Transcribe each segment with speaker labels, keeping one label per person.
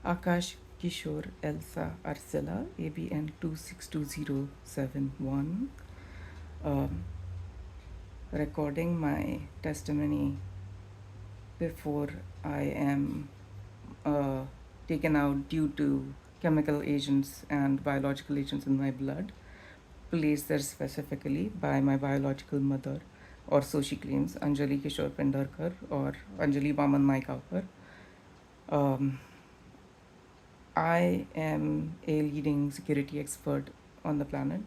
Speaker 1: Akash Kishore Elsa Arcela, ABN 262071, um, recording my testimony before I am uh, taken out due to chemical agents and biological agents in my blood, placed there specifically by my biological mother, or so she claims, Anjali Kishore Pendarkar or Anjali Vaman Maikaukar. Um, I am a leading security expert on the planet.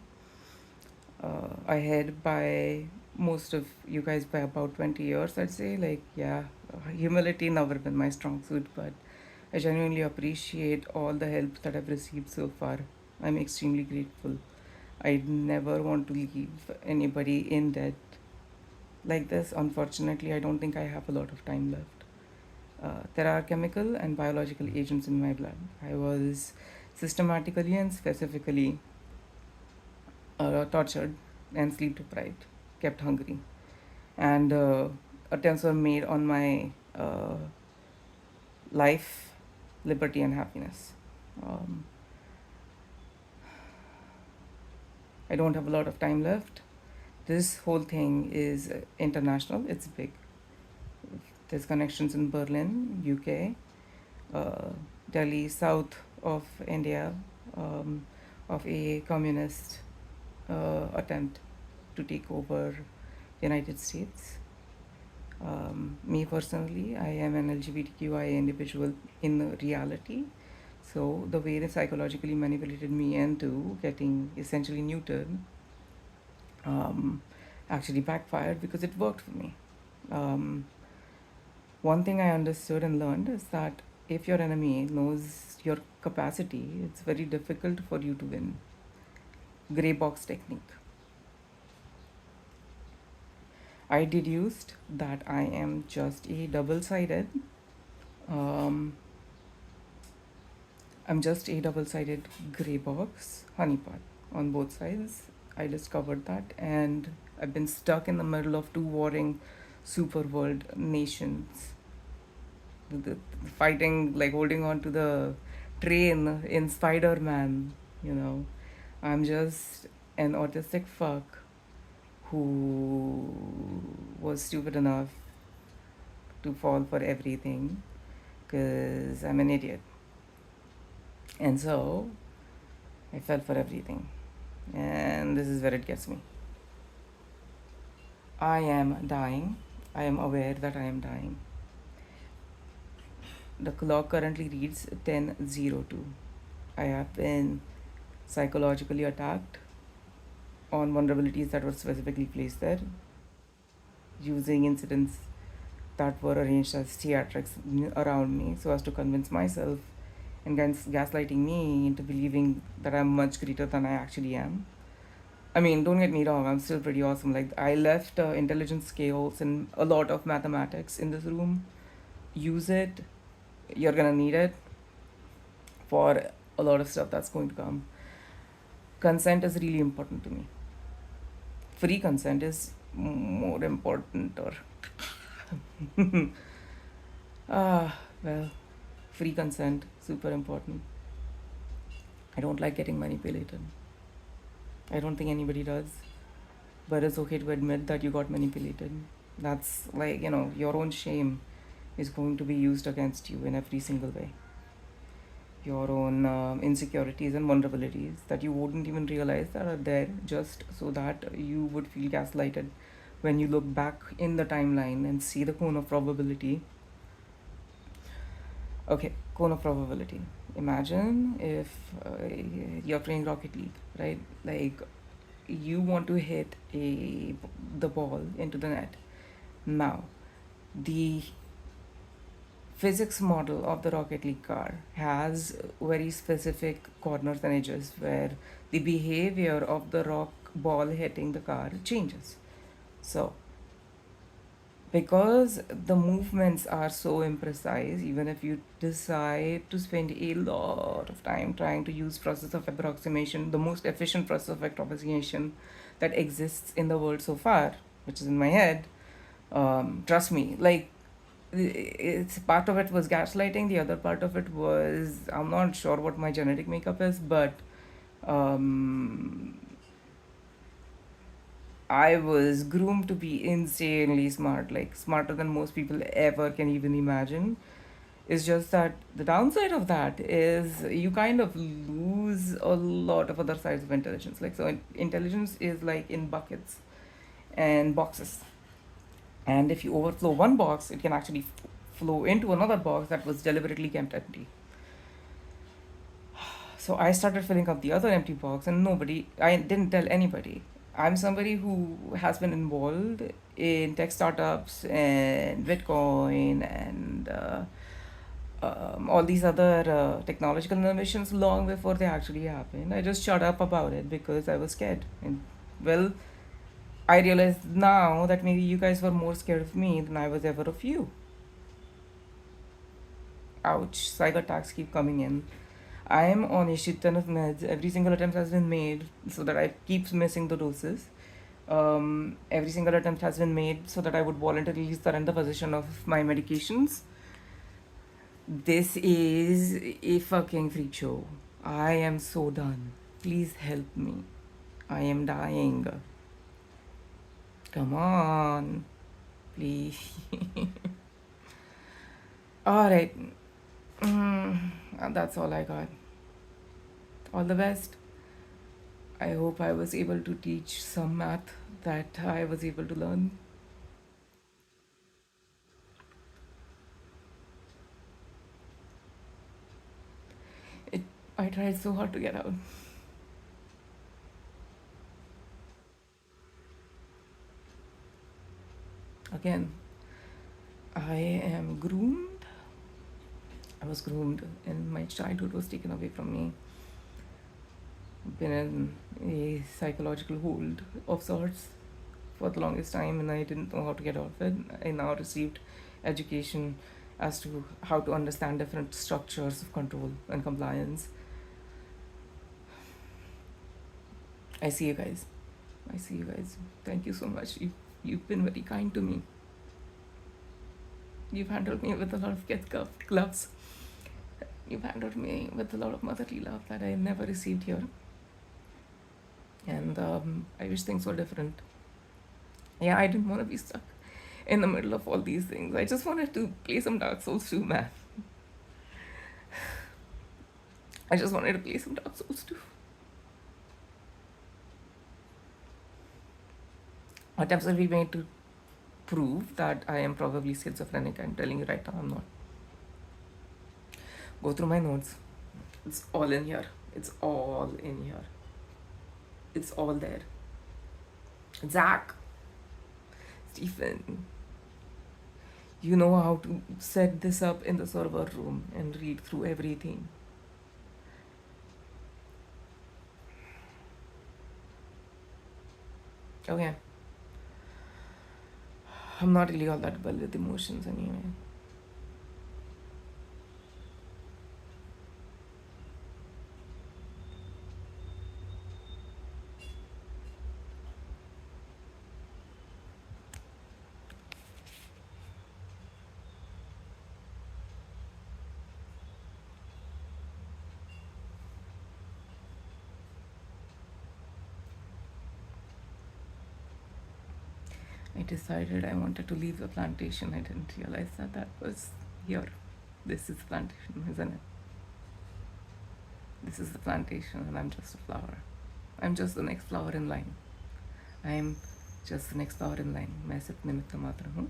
Speaker 1: Ahead by most of you guys by about 20 years, I'd say. Like, yeah, humility never been my strong suit, but I genuinely appreciate all the help that I've received so far. I'm extremely grateful. I never want to leave anybody in debt like this. Unfortunately, I don't think I have a lot of time left. There are chemical and biological agents in my blood. I was systematically and specifically tortured and sleep deprived, kept hungry, and attempts were made on my life, liberty, and happiness. Um, I don't have a lot of time left. This whole thing is international, it's big. There's connections in Berlin, UK, uh, Delhi, south of India, um, of a communist attempt to take over the United States. Me personally, I am an LGBTQI individual in reality. So the way they psychologically manipulated me into getting essentially neutered um, actually backfired because it worked for me. Um, One thing I understood and learned is that if your enemy knows your capacity, it's very difficult for you to win. Grey box technique. I deduced that I am just a double sided. Um, I'm just a double sided grey box honeypot on both sides. I discovered that, and I've been stuck in the middle of two warring super world nations, fighting, like holding on to the train in Spider Man, you know. I'm just an autistic fuck who was stupid enough to fall for everything because I'm an idiot. And so I fell for everything. And this is where it gets me. I am dying. I am aware that I am dying. The clock currently reads 10:02. I have been psychologically attacked on vulnerabilities that were specifically placed there, using incidents that were arranged as theatrics around me so as to convince myself and gaslighting me into believing that I'm much greater than I actually am. I mean, don't get me wrong, I'm still pretty awesome. Like, I left intelligence scales and a lot of mathematics in this room. Use it, you're gonna need it for a lot of stuff that's going to come. Consent is really important to me. Free consent is more important, or well, free consent, super important. I don't like getting manipulated. I don't think anybody does. But it's okay to admit that you got manipulated. That's like, your own shame is going to be used against you in every single way. Your own insecurities and vulnerabilities that you wouldn't even realize that are there, just so that you would feel gaslighted when you look back in the timeline and see the cone of probability. Okay, cone of probability. Imagine if you're playing Rocket League, right? Like, you want to hit the ball into the net. Now, the physics model of the Rocket League car has very specific corners and edges where the behavior of the rock ball hitting the car changes. So, because the movements are so imprecise, even if you decide to spend a lot of time trying to use process of approximation, the most efficient process of approximation that exists in the world so far, which is in my head, trust me, like, it's part of it was gaslighting, the other part of it was, I'm not sure what my genetic makeup is, but um, I was groomed to be insanely smart, like smarter than most people ever can even imagine. It's just that the downside of that is you kind of lose a lot of other sides of intelligence. Like, so intelligence is like in buckets and boxes. And if you overflow one box, it can actually flow into another box that was deliberately kept empty. So I started filling up the other empty box, and I didn't tell anybody. I'm somebody who has been involved in tech startups and Bitcoin and all these other technological innovations long before they actually happened. I just shut up about it because I was scared. And well, I realize now that maybe you guys were more scared of me than I was ever of you. Ouch, cyber attacks keep coming in. I am on a shit ton of meds. Every single attempt has been made so that I keep missing the doses. Every single attempt has been made so that I would voluntarily surrender possession of my medications. This is a fucking freak show. I am so done. Please help me. I am dying. Come on. Please. Alright. That's all I got. All the best. I hope I was able to teach some math that I was able to learn. It, I tried so hard to get out. Again, I am groomed. I was groomed, and my childhood was taken away from me. Been in a psychological hold of sorts for the longest time, and I didn't know how to get out of it. I now received education as to how to understand different structures of control and compliance. I see you guys. I see you guys. Thank you so much. You've been very kind to me. You've handled me with a lot of kid gloves. You've handled me with a lot of motherly love that I never received here. And I wish things were different. Yeah, I didn't want to be stuck in the middle of all these things. I just wanted to play some Dark Souls 2, man. I just wanted to play some Dark Souls 2. Attempts have been made to prove that I am probably schizophrenic. I'm telling you right now, I'm not. Go through my notes. It's all in here. It's all in here. It's all there. Zach, Stephen, you know how to set this up in the server room and read through everything. Okay. I'm not really all that well with emotions anyway. I decided I wanted to leave the plantation. I didn't realize that was here. This is the plantation, isn't it? This is the plantation, and I'm just a flower. I'm just the next flower in line. I'm just the next flower in line. मैं सिर्फ निमित्त मात्र हूँ.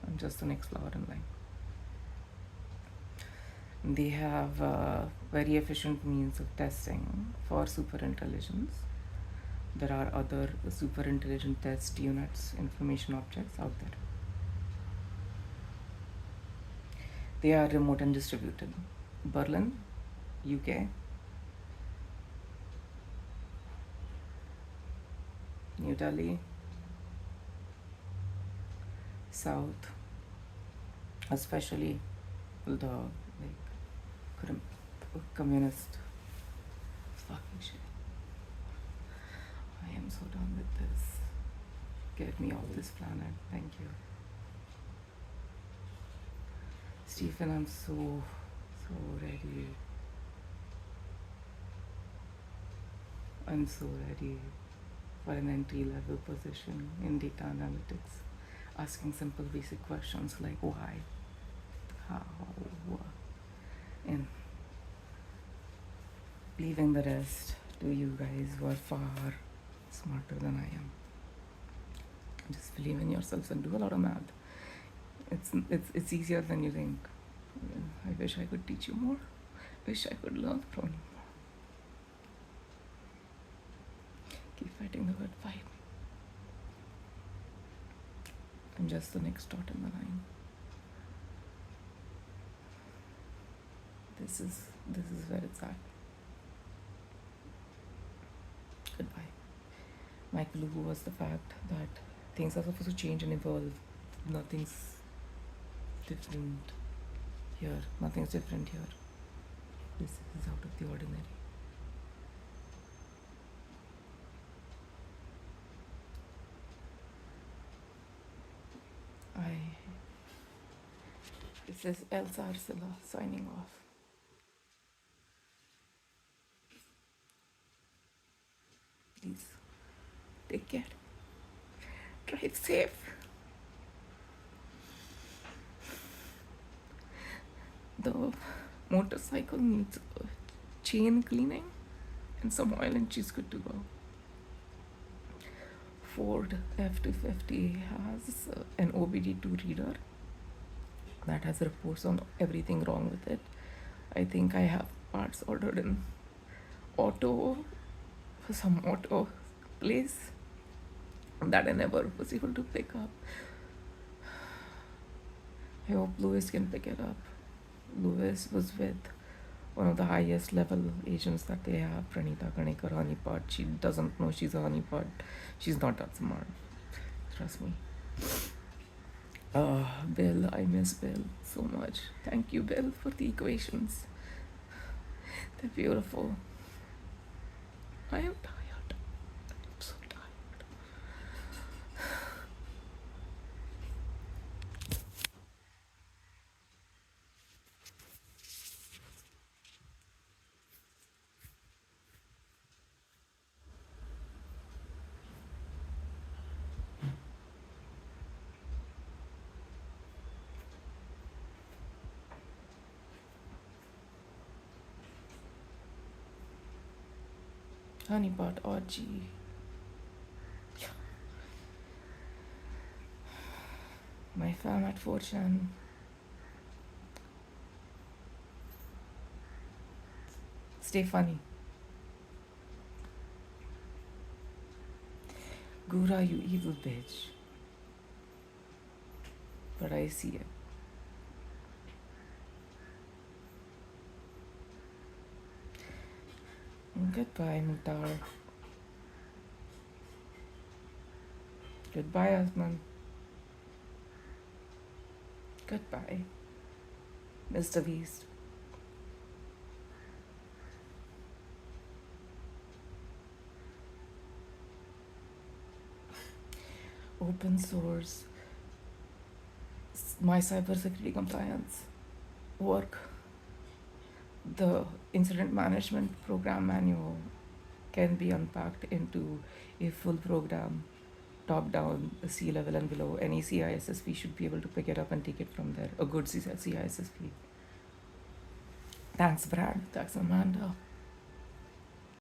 Speaker 1: I'm just the next flower in line. They have very efficient means of testing for superintelligence. There are other super intelligent test units, information objects out there. They are remote and distributed. Berlin, UK, New Delhi, South, especially the communist fucking shit. I am so done with this. Get me off this planet. Thank you. Stephen, I'm so ready. I'm so ready for an entry level position in data analytics, asking simple basic questions like why, how, and leaving the rest to you guys who are far smarter than I am. Just believe in yourselves and do a lot of math. It's easier than you think. I wish I could teach you more. Wish I could learn from you more. Keep fighting the good fight. I'm just the next dot in the line. This is where it's at. Goodbye. My clue was the fact that things are supposed to change and evolve. Nothing's different here. Nothing's different here. This is out of the ordinary. This is Elsa Arcilla signing off. Please take care. Drive safe. The motorcycle needs a chain cleaning and some oil, and she's good to go. Ford F-250 has an OBD2 reader that has reports on everything wrong with it. I think I have parts ordered in some auto place that I never was able to pick up. I hope Louis can pick it up. Louis was with one of the highest level agents that they have, Pranita Kanikar honeypot. She doesn't know she's a honeypot. She's not that smart. Trust me. Bill, I miss Bill so much. Thank you, Bill, for the equations. They're beautiful. I am tired. I'm so tired. Honeypot orgy. My fam at 4chan. Stay funny. Gura, you evil bitch. But I see it. Goodbye, Mutar. Goodbye, Asman. Goodbye, Mr. Beast. Open source, my cybersecurity compliance work, the incident management program manual can be unpacked into a full program, top down, C-level and below. Any CISSP should be able to pick it up and take it from there. A good CISSP. Thanks, Brad. Thanks, Amanda.